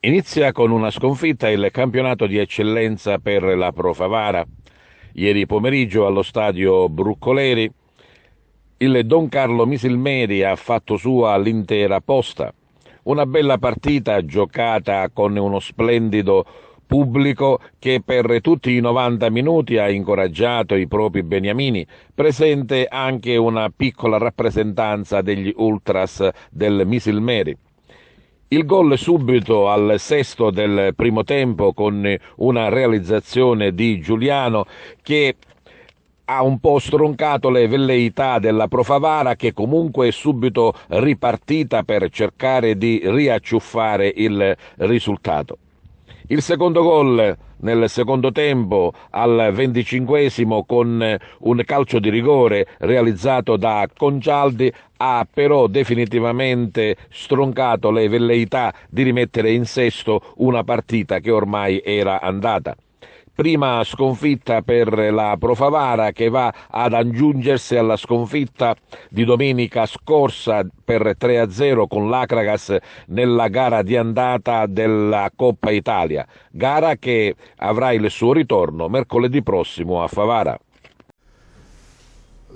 Inizia con una sconfitta il campionato di eccellenza per la Pro Favara. Ieri pomeriggio allo stadio Bruccoleri il Don Carlo Misilmeri ha fatto sua l'intera posta. Una bella partita giocata con uno splendido pubblico che per tutti i 90 minuti ha incoraggiato i propri beniamini, presente anche una piccola rappresentanza degli ultras del Misilmeri. Il gol subito al sesto del primo tempo con una realizzazione di Giuliano che ha un po' stroncato le velleità della Pro Favara, che comunque è subito ripartita per cercare di riacciuffare il risultato. Il secondo gol nel secondo tempo al 25esimo con un calcio di rigore realizzato da Concialdi ha però definitivamente stroncato le velleità di rimettere in sesto una partita che ormai era andata. Prima sconfitta per la Pro Favara, che va ad aggiungersi alla sconfitta di domenica scorsa per 3-0 con l'Acragas nella gara di andata della Coppa Italia, gara che avrà il suo ritorno mercoledì prossimo a Favara.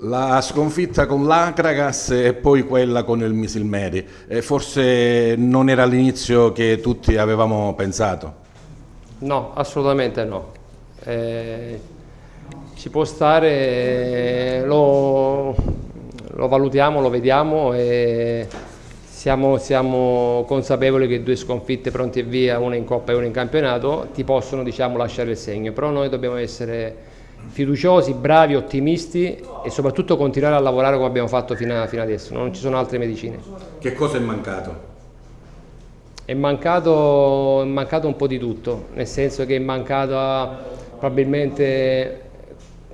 La sconfitta con l'Acragas e poi quella con il Misilmeri, forse non era l'inizio che tutti avevamo pensato. No, assolutamente no. Ci può stare, lo valutiamo, lo vediamo e siamo consapevoli che due sconfitte pronti e via, una in Coppa e una in campionato, ti possono, diciamo, lasciare il segno, però noi dobbiamo essere fiduciosi, bravi, ottimisti e soprattutto continuare a lavorare come abbiamo fatto fino adesso, non ci sono altre medicine. Che cosa è mancato? È mancato un po' di tutto, nel senso che è mancata probabilmente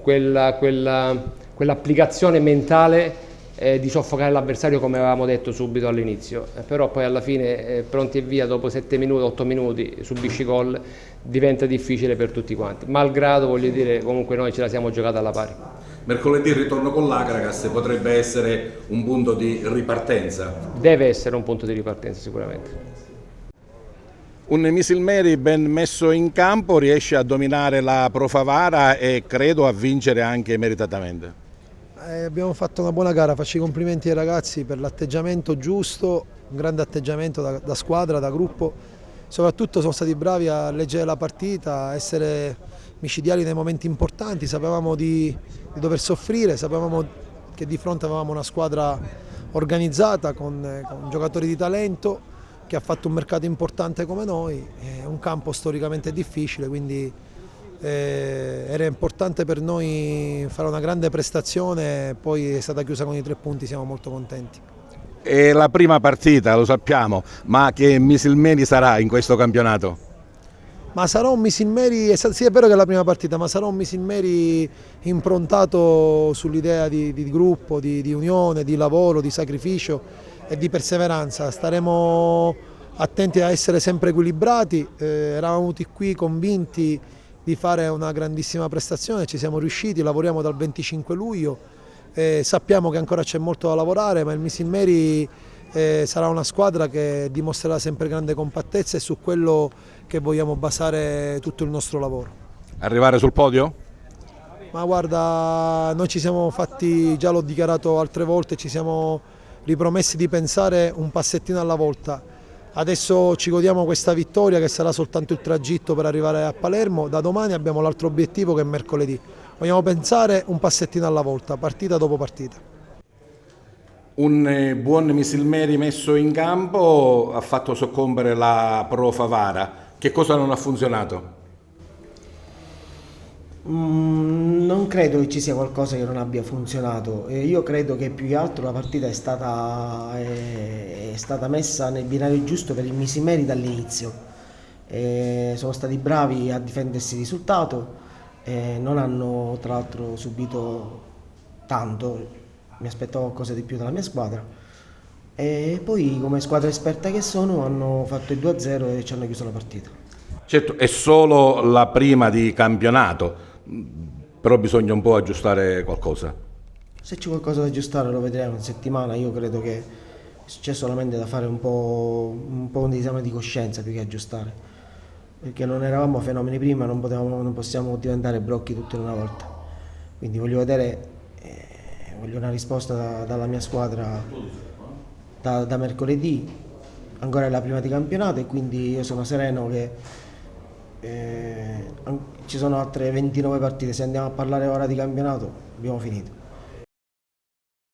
quell'applicazione mentale di soffocare l'avversario come avevamo detto subito all'inizio, però poi alla fine pronti e via dopo 7 minuti, 8 minuti subisci gol, diventa difficile per tutti quanti, malgrado voglio dire comunque noi ce la siamo giocata alla pari. Mercoledì il ritorno con l'Acragas potrebbe essere un punto di ripartenza. Deve essere un punto di ripartenza sicuramente. Un Misilmeri ben messo in campo riesce a dominare la Pro Favara e credo a vincere anche meritatamente. Abbiamo fatto una buona gara, faccio i complimenti ai ragazzi per l'atteggiamento giusto, un grande atteggiamento da squadra, da gruppo. Soprattutto sono stati bravi a leggere la partita, a essere micidiali nei momenti importanti, sapevamo di dover soffrire, sapevamo che di fronte avevamo una squadra organizzata con giocatori di talento, che ha fatto un mercato importante come noi, è un campo storicamente difficile, quindi era importante per noi fare una grande prestazione, poi è stata chiusa con i 3 punti, siamo molto contenti. È la prima partita, lo sappiamo, ma che Misilmeri sarà in questo campionato? Ma sarà un Misilmeri, sì è vero che è la prima partita, ma sarà un Misilmeri improntato sull'idea di gruppo, di unione, di lavoro, di sacrificio e di perseveranza. Staremo attenti a essere sempre equilibrati, eravamo venuti qui convinti di fare una grandissima prestazione, ci siamo riusciti, lavoriamo dal 25 luglio, sappiamo che ancora c'è molto da lavorare, ma il Misilmeri sarà una squadra che dimostrerà sempre grande compattezza e su quello che vogliamo basare tutto il nostro lavoro. Arrivare sul podio? Ma guarda, noi ci siamo fatti, già l'ho dichiarato altre volte, ci siamo ripromessi di pensare un passettino alla volta. Adesso ci godiamo questa vittoria che sarà soltanto il tragitto per arrivare a Palermo, da domani abbiamo l'altro obiettivo che è mercoledì. Vogliamo pensare un passettino alla volta, partita dopo partita. Un buon Misilmeri messo in campo ha fatto soccombere la Pro Favara. Che cosa non ha funzionato? Non credo che ci sia qualcosa che non abbia funzionato. Io credo che più che altro la partita è stata messa nel binario giusto per il Misilmeri dall'inizio. Sono stati bravi a difendersi il risultato, non hanno tra l'altro subito tanto. Mi aspettavo qualcosa di più dalla mia squadra e poi come squadra esperta che sono hanno fatto il 2-0 e ci hanno chiuso la partita. Certo, è solo la prima di campionato, però bisogna un po' aggiustare qualcosa. Se c'è qualcosa da aggiustare lo vedremo in settimana, io credo che c'è solamente da fare un po' un esame di coscienza più che aggiustare, perché non eravamo fenomeni prima, non possiamo diventare brocchi tutti in una volta. Quindi voglio una risposta dalla mia squadra da mercoledì, ancora è la prima di campionato, e quindi io sono sereno che ci sono altre 29 partite. Se andiamo a parlare ora di campionato abbiamo finito.